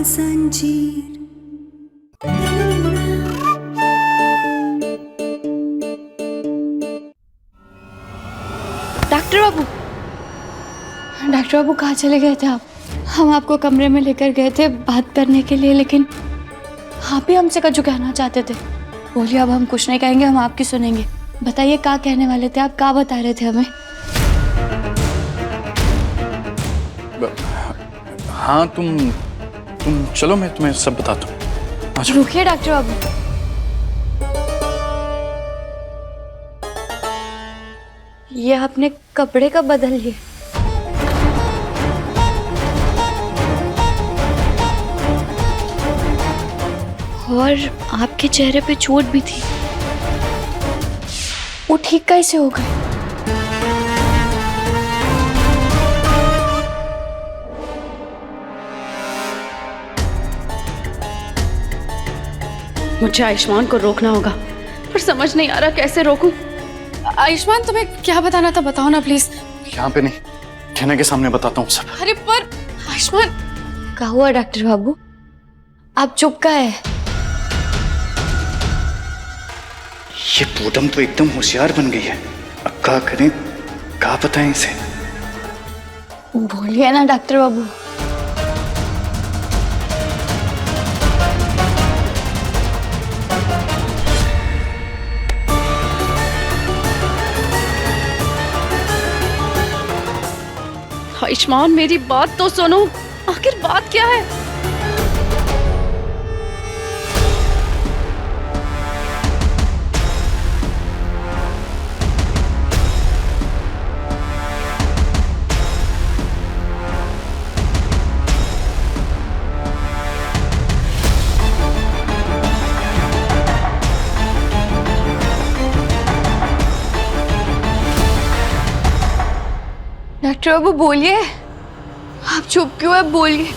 जंजीर। डॉक्टर बाबू कहाँ चले गए थे आप? हम आपको कमरे में लेकर गए थे बात करने के लिए, लेकिन आप ही हमसे कुछ कहना चाहते थे। बोलिए, अब हम कुछ नहीं कहेंगे, हम आपकी सुनेंगे। बताइए, क्या कहने वाले थे आप? क्या बता रहे थे हमें? हाँ, तुम चलो, मैं तुम्हें सब बताता हूँ। रुकिए डॉक्टर बाबू, ये आपने कपड़े कब बदल लिए? और आपके चेहरे पे चोट भी थी, वो ठीक कैसे हो गए? मुझे आयुष्मान को रोकना होगा, पर समझ नहीं आ रहा कैसे रोकूं। आयुष्मान, तुम्हें क्या बताना था, बताओ ना प्लीज। यहाँ पे नहीं, ठेने के सामने बताता हूँ सब। अरे पर आयुष्मान। क्या हुआ डॉक्टर बाबू, आप चुप का है? ये पूनम तो एकदम होशियार बन गई है। अब क्या करें, क्या बताएं इसे? बोलिए ना डॉक्टर बाबू। आयुष्मान, मेरी बात तो सुनो, आखिर बात क्या है? डॉक्टर बाबू बोलिए, आप चुप क्यों है? बोलिए।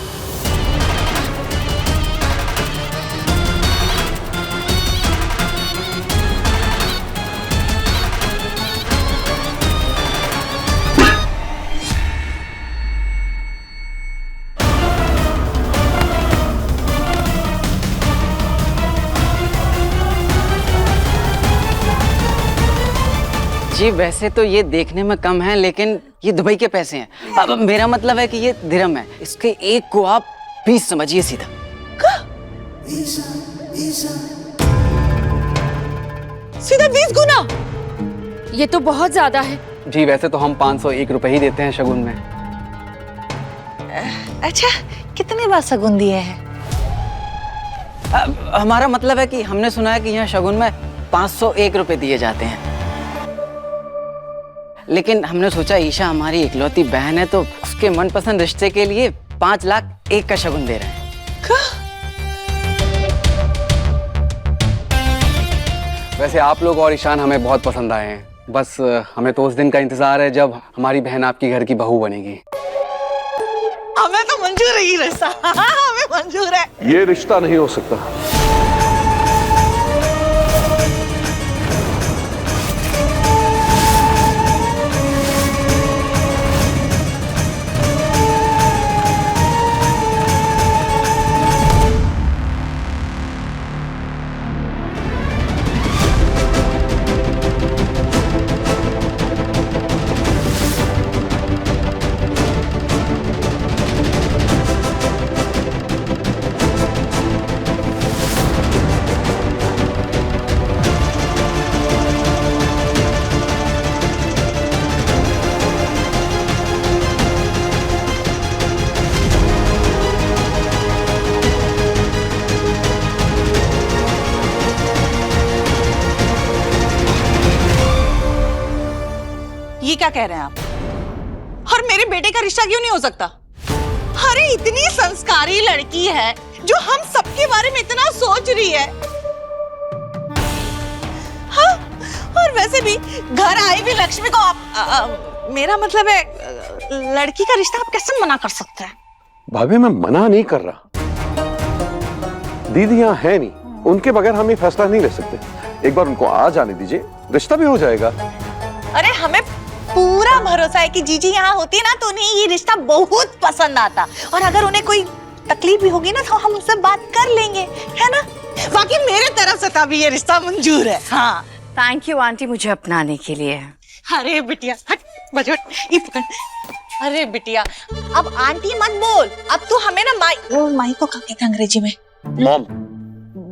जी वैसे तो ये देखने में कम है, लेकिन ये दुबई के पैसे हैं। अब मेरा मतलब है कि ये दिरहम है, इसके एक को आप 20 समझिए सीधा। सीधा 20 गुना? ये तो बहुत ज्यादा है। जी वैसे तो हम 501 रुपए ही देते हैं शगुन में। अच्छा, कितनी बार शगुन दिए हैं? हमारा मतलब है कि हमने सुना है कि यहाँ शगुन में 501 रुपए दिए जाते हैं, लेकिन हमने सोचा ईशा हमारी इकलौती बहन है, तो उसके मनपसंद रिश्ते के लिए 5 लाख 1 का शगुन दे रहे हैं। वैसे आप लोग और ईशान हमें बहुत पसंद आए हैं, बस हमें तो उस दिन का इंतजार है जब हमारी बहन आपकी घर की बहू बनेगी। हमें तो मंजूर है ये रिश्ता। हमें मंजूर है। ये रिश्ता नहीं हो सकता। ये क्या कह रहे हैं आप? और मेरे बेटे का रिश्ता क्यों नहीं हो सकता? अरे इतनी संस्कारी लड़की है जो हम सबके बारे में इतना सोच रही है। हाँ, और वैसे भी घर आई भी लक्ष्मी को आप मेरा मतलब है लड़की का रिश्ता आप कैसे मना कर सकते हैं? भाभी मैं मना नहीं कर रहा, दीदी यहाँ है नहीं, उनके बगैर हम ये फैसला नहीं ले सकते। एक बार उनको आ जाने दीजिए, रिश्ता भी हो जाएगा। अरे हमें पूरा भरोसा है कि जीजी यहाँ होती ना तो उन्हें ये रिश्ता बहुत पसंद आता, और अगर उन्हें कोई तकलीफ भी होगी ना तो हम उससे बात कर लेंगे, है ना? बाकी मेरे तरफ से तभी ये रिश्ता मंजूर है। हाँ। थैंक यू आंटी मुझे अपनाने के लिए। अरे बिटिया हट, बजट ये पकड़। अरे बिटिया अब आंटी मत बोल, अब तू हमें ना माई को क्या कहते हैं अंग्रेजी में? मॉम।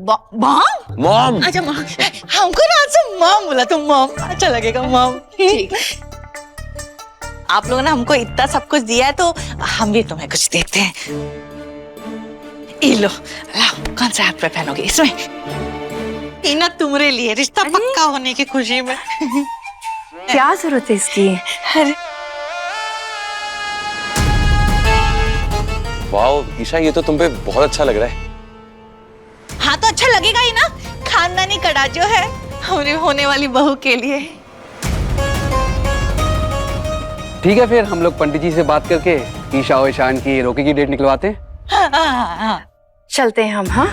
मॉम? मॉम। अच्छा मॉम, हमको ना आज से मॉम बोला तो मॉम अच्छा लगेगा मॉम। ठीक। आप लोगों ने हमको इतना सब कुछ दिया है तो हम भी तुम्हें कुछ देते हैं। ये लो, लाओ कौन सा हाथ पे पहनोगे इसमें? इना तुम्हारे लिए रिश्ता पक्का होने की खुशी में। क्या जरूरत है इसकी? अरे वाह ईशा, ये तो तुम पे बहुत अच्छा लग रहा है। हाँ तो अच्छा लगेगा ही ना, खानदानी कड़ा जो है हमारी होने वाली बहू के लिए। ठीक है, फिर हम लोग पंडित जी से बात करके ईशा और ईशान की रोके की डेट निकलवाते हैं। हाँ। चलते हैं हम। हाँ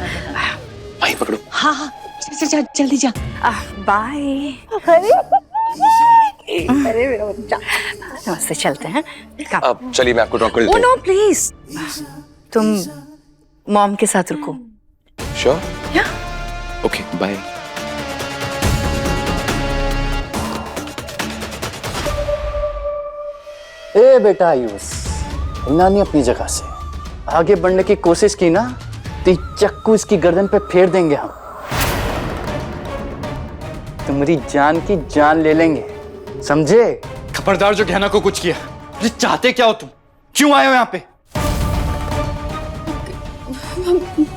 भाई पकड़ो। हाँ हाँ जा, जल्दी जा। बाय। अरे मेरा बच्चा, नमस्ते। चलते हैं। अब चलिए मैं आपको ड्रॉप कर देता ओ हूँ। नो प्लीज, तुम मॉम के साथ रुको। श्योर? या ओके बाय। ए बेटा आयुष, हिलना नहीं अपनी जगह से। आगे बढ़ने की कोशिश की ना तो चक्कू इसकी गर्दन पे फेर देंगे हम। तुम्हारी जान की जान ले लेंगे, समझे? खबरदार जो गहना को कुछ किया। अरे चाहते क्या हो तुम? क्यों आए हो यहाँ पे?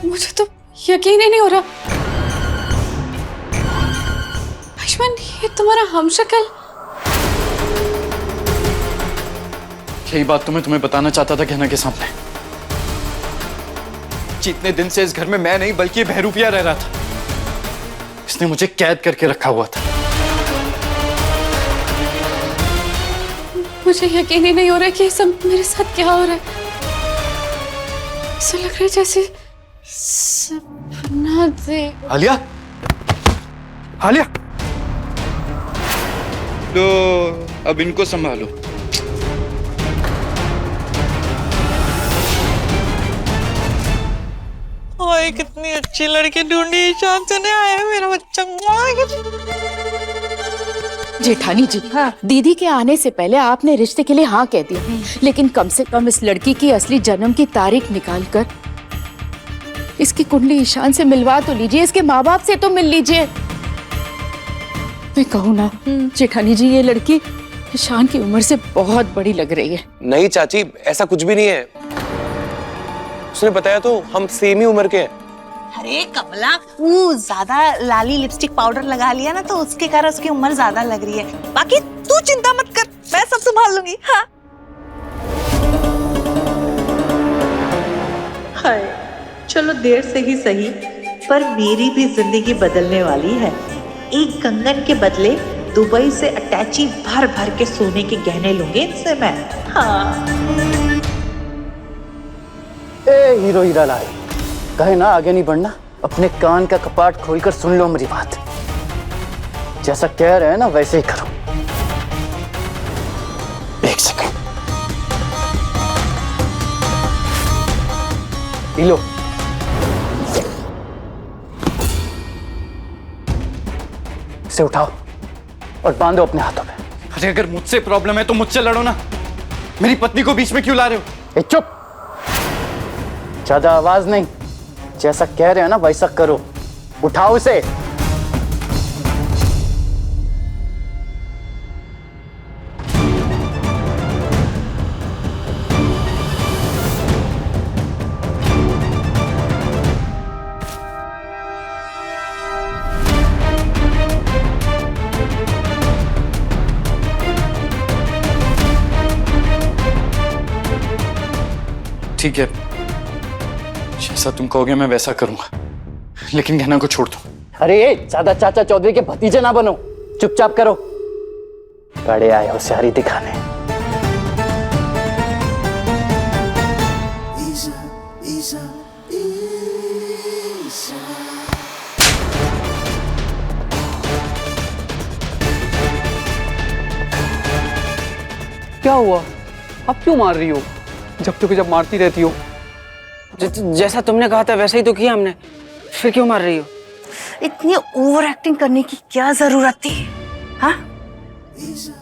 मुझे तो यकीन ही नहीं हो रहा। आयुष्मान, ये तुम्हारा हमशक्ल। यही बात तुम्हें बताना चाहता था गहना के सामने। जितने दिन से इस घर में मैं नहीं बल्कि ये बहरूपिया रह रहा था। इसने मुझे कैद करके रखा हुआ था। मुझे यकीन ही नहीं हो रहा कि ये सब मेरे साथ क्या हो रहा है। ऐसा लग रहा है जैसे सपना देख। आलिया, आलिया, लो अब इनको संभालो। ओए कितनी अच्छी लड़की ढूंढी, शाम से नहीं आया मेरा बच्चा। जेठानी जी, दीदी के आने से पहले आपने रिश्ते के लिए हाँ कह दिया, लेकिन कम से कम इस लड़की की असली जन्म की तारीख निकालकर इसकी कुंडली ईशान से मिलवा तो लीजिए, इसके माँ बाप से तो मिल लीजिए। मैं कहूँ ना जेठानी जी, ये लड़की ईशान की उम्र से बहुत बड़ी लग रही है। नहीं चाची, ऐसा कुछ भी नहीं है। उसने बताया तो हम सेम ही उम्र के हैं। अरे कमला, वो ज्यादा लाली लिपस्टिक पाउडर लगा लिया ना तो उसके कारण उसकी उम्र ज्यादा लग रही है। बाकी तू चिंता मत कर, मैं सब संभाल लूंगी। हाँ हाय, चलो देर से ही सही, पर मेरी भी जिंदगी बदलने वाली है। एक कंगन के बदले दुबई से अटैची भर भर के सोने के गहने लूंगी इनसे मैं। हाँ ए हीरो हीरा लाई, कहे ना आगे नहीं बढ़ना। अपने कान का कपाट खोलकर सुन लो मेरी बात। जैसा कह रहे हैं ना वैसे ही करो। एक सेकंड, लो। इसे उठाओ और बांधो अपने हाथों पे। अरे अगर मुझसे प्रॉब्लम है तो मुझसे लड़ो ना। मेरी पत्नी को बीच में क्यों ला रहे हो? ए चुप, ज्यादा आवाज नहीं। जैसा कह रहे हैं ना वैसा करो। उठाओ इसे। ठीक है, जैसा तुम कहोगे मैं वैसा करूंगा, लेकिन गहना को छोड़ दो। अरे ज्यादा चाचा चौधरी के भतीजे ना बनो, चुपचाप करो। बड़े आए होशियारी दिखाने। क्या हुआ? अब क्यों मार रही हो? जब मारती रहती हो। जैसा तुमने कहा था वैसा ही तो किया हमने, फिर क्यों मार रही हो? इतनी ओवर एक्टिंग करने की क्या जरूरत थी? हाँ,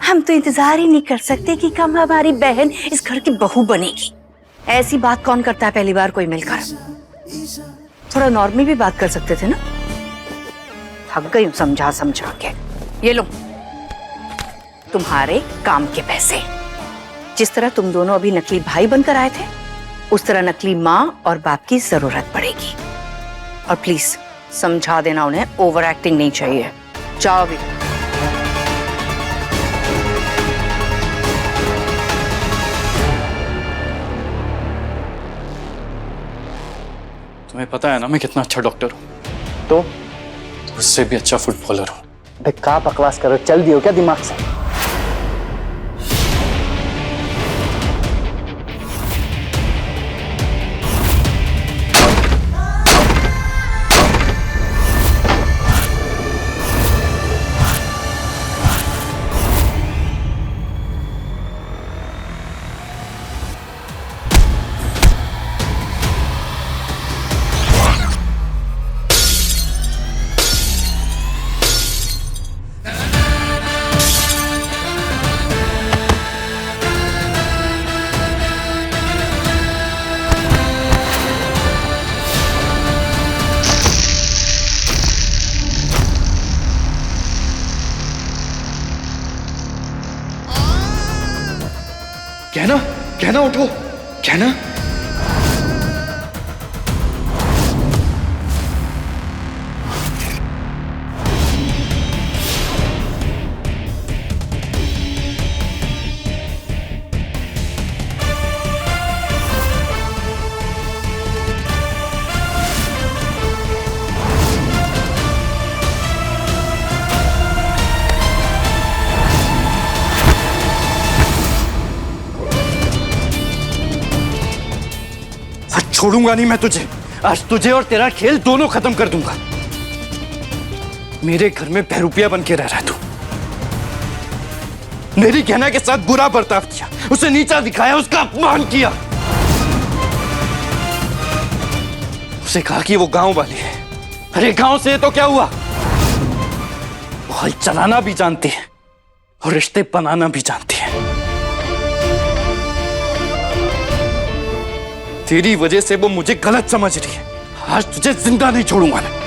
हम तो इंतजार ही नहीं कर सकते कि कब हमारी बहन इस घर की बहू बनेगी। ऐसी बात कौन करता है पहली बार कोई मिलकर? थोड़ा नॉर्मल भी बात कर सकते थे ना। थक गई हूँ समझा समझा के। ये लो तुम्हारे काम के पैसे। जिस तरह तुम दोनों अभी नकली भाई बनकर आए थे, उस तरह नकली माँ और बाप की जरूरत पड़ेगी। और प्लीज समझा देना उन्हें, ओवर एक्टिंग नहीं चाहिए। जाओ अभी। तुम्हें पता है ना मैं कितना अच्छा डॉक्टर हूँ। तो उससे भी अच्छा फुटबॉलर हूँ। भाई का बकवास करो, चल दियो क्या दिमाग से? कहना, कहना उठो, कहना। छोड़ूंगा नहीं मैं तुझे। आज तुझे और तेरा खेल दोनों खत्म कर दूंगा। मेरे घर में बहरूपिया बन के रह रहा है तू। मेरी कहना के साथ बुरा बर्ताव किया, उसे नीचा दिखाया, उसका अपमान किया। उसे कहा कि वो गांव वाली है। अरे गांव से तो क्या हुआ? वो हल चलाना भी जानती है और रिश्ते बनाना भी जानती है। तेरी वजह से वो मुझे गलत समझ रही है। आज तुझे जिंदा नहीं छोड़ूंगा मैं।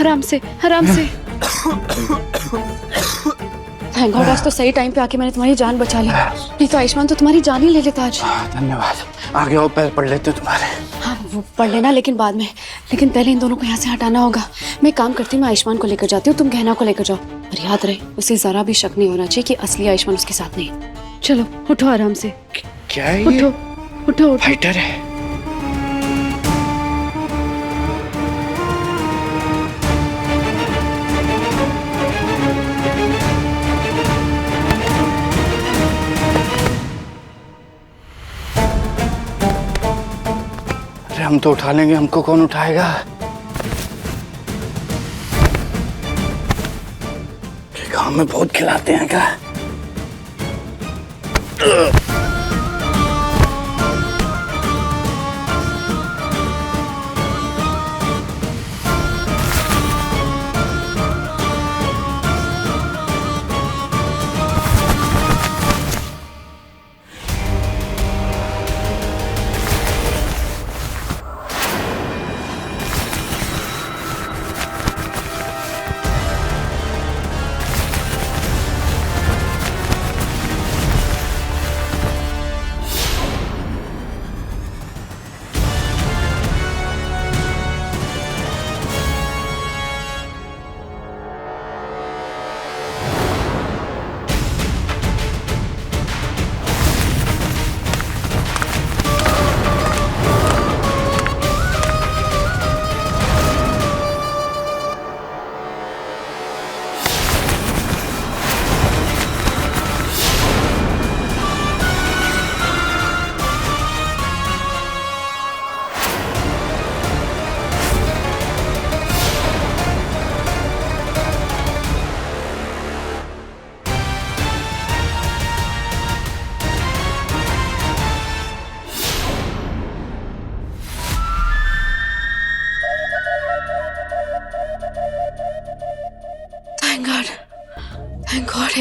आराम से, आराम से। थैंक गॉड आज तो सही टाइम पे आके मैंने तुम्हारी जान बचा ली। नहीं तो आयुष्मान तो तुम्हारी जान ही ले लेता आज। धन्यवाद। आगे और पैर पड़ लेते तुम्हारे। हाँ वो पढ़ लेना, लेकिन बाद में। लेकिन पहले इन दोनों को यहाँ से हटाना होगा। मैं काम करती हूँ, मैं आयुष्मान को लेकर जाती हूँ, तुम गहना को लेकर जाओ। और याद रहे उसे जरा भी शक नहीं होना चाहिए कि असली आयुष्मान उसके साथ नहीं। चलो उठो आराम से। क्या है उठो ये? उठो उठो। फाइटर है। अरे हम तो उठा लेंगे, हमको कौन उठाएगा? गांव में बहुत खिलाते हैं क्या?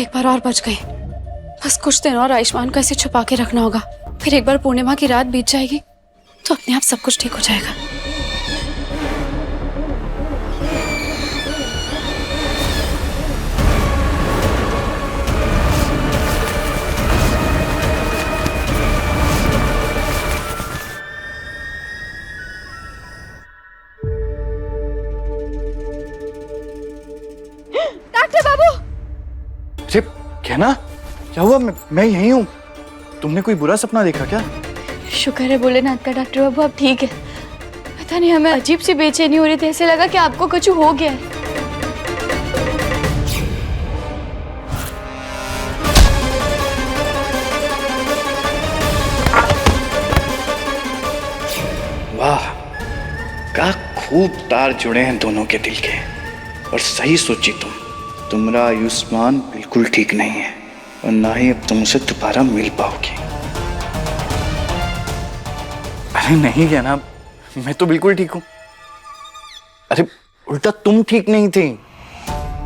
एक बार और बच गए। बस कुछ दिन और आयुष्मान को ऐसे छुपा के रखना होगा। फिर एक बार पूर्णिमा की रात बीत जाएगी तो अपने आप सब कुछ ठीक हो जाएगा। डॉक्टर बाबू, अरे कहना क्या हुआ? मैं यही हूँ। तुमने कोई बुरा सपना देखा क्या? शुक्र है भोलेनाथ का डॉक्टर बाबू आप ठीक है। पता नहीं हमें अजीब सी बेचैनी हो रही थी, ऐसे लगा कि आपको कुछ हो गया है। वाह, क्या खूब तार जुड़े हैं दोनों के दिल के। और सही सोची तुम्हारा आयुष्मान बिल्कुल ठीक नहीं है और ना ही अब तुम उसे दोबारा मिल पाओगे। अरे नहीं कहना, मैं तो बिल्कुल ठीक हूँ। अरे उल्टा तुम ठीक नहीं थी।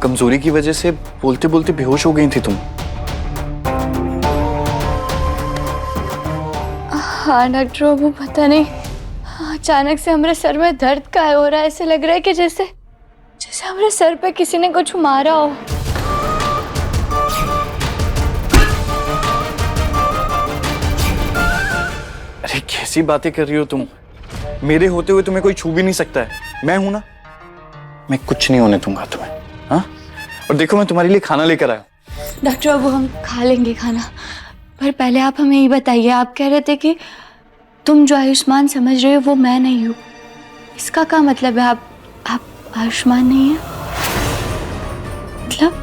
कमजोरी की वजह से बोलते बोलते बेहोश हो गई थी तुम। हाँ डॉक्टर बाबू, पता नहीं अचानक से हमारे सर में दर्द का हो रहा है। ऐसे लग रहा है कि जैसे हमारे सर पे किसी ने कुछ मारा हो। अरे कैसी बातें कर रही हो तुम? मेरे होते हुए तुम्हें कोई छू भी नहीं सकता है। मैं हूं ना, मैं कुछ नहीं होने दूंगा तुम्हें। हाँ, और देखो मैं तुम्हारे लिए खाना लेकर आया। डॉक्टर बाबू हम खा लेंगे खाना, पर पहले आप हमें ये बताइए, आप कह रहे थे कि तुम जो आयुष्मान समझ रहे हो वो मैं नहीं हूँ। इसका क्या मतलब है? आप आयुष्मान नहीं है मतलब?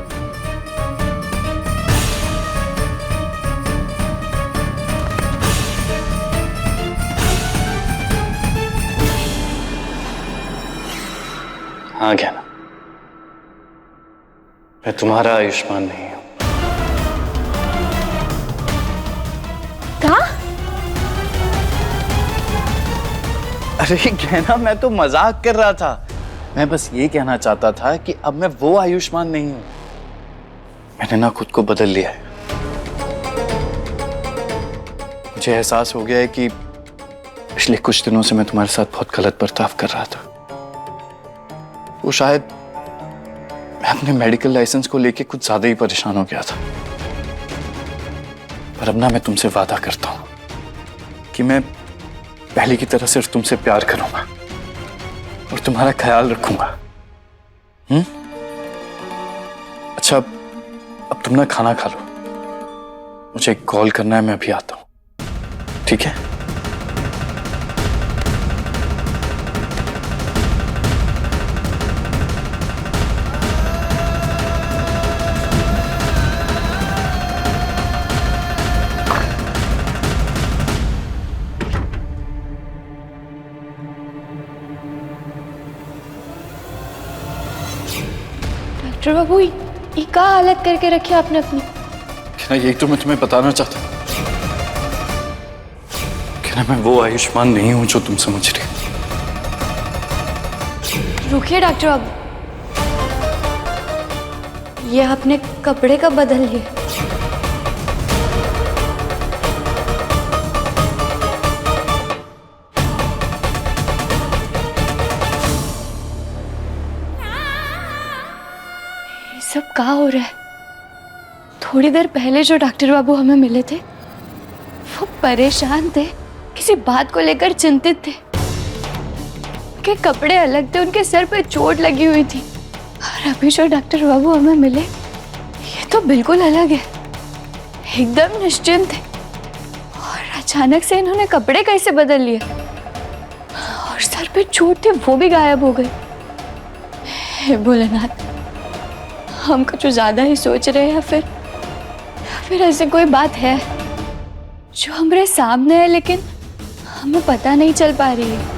हाँ ज्ञाना, मैं तुम्हारा आयुष्मान नहीं हूं। क्या? अरे कहना, मैं तो मजाक कर रहा था। मैं बस ये कहना चाहता था कि अब मैं वो आयुष्मान नहीं हूं। मैंने ना खुद को बदल लिया है। मुझे एहसास हो गया है कि पिछले कुछ दिनों से मैं तुम्हारे साथ बहुत गलत बर्ताव कर रहा था। वो शायद मैं अपने मेडिकल लाइसेंस को लेके कुछ ज्यादा ही परेशान हो गया था। पर अब ना मैं तुमसे वादा करता हूं कि मैं पहले की तरह सिर्फ तुमसे प्यार करूंगा और तुम्हारा ख्याल रखूंगा। अच्छा, अब तुम ना खाना खा लो। मुझे कॉल करना है, मैं अभी आता हूं, ठीक है? डॉक्टर बाबू ये क्या हालत करके रखी आपने अपनी? क्या यही तो मैं तुम्हें बताना चाहता हूं। क्या मैं वो आयुष्मान नहीं हूं जो तुम समझ रहे। रुकिए डॉक्टर बाबू, ये आपने कपड़े कब बदल लिए? सब क्या हो रहा है? थोड़ी देर पहले जो डॉक्टर बाबू हमें मिले थे वो परेशान थे, किसी बात को लेकर चिंतित थे। उनके कपड़े अलग थे, उनके सर पे चोट लगी हुई थी। और अभी जो डॉक्टर बाबू हमें मिले ये तो बिल्कुल अलग है, एकदम निश्चिंत है। और अचानक से इन्होंने कपड़े कैसे बदल लिए और सर पे चोट थे वो भी गायब हो गए। हे भोलेनाथ, हम कुछ ज्यादा ही सोच रहे हैं या फिर ऐसे कोई बात है जो हमारे सामने है लेकिन हमें पता नहीं चल पा रही है।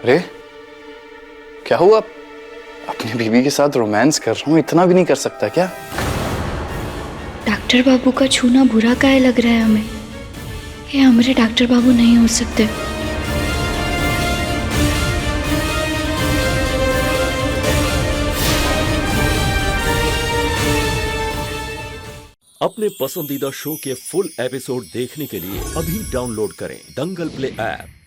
अरे क्या हुआ? अपनी बीवी के साथ रोमांस कर रहा हूँ, इतना भी नहीं कर सकता क्या? डॉक्टर बाबू का छूना बुरा काहे लग रहा है हमें? ये हमारे डॉक्टर बाबू नहीं हो सकते। अपने पसंदीदा शो के फुल एपिसोड देखने के लिए अभी डाउनलोड करें दंगल प्ले ऐप।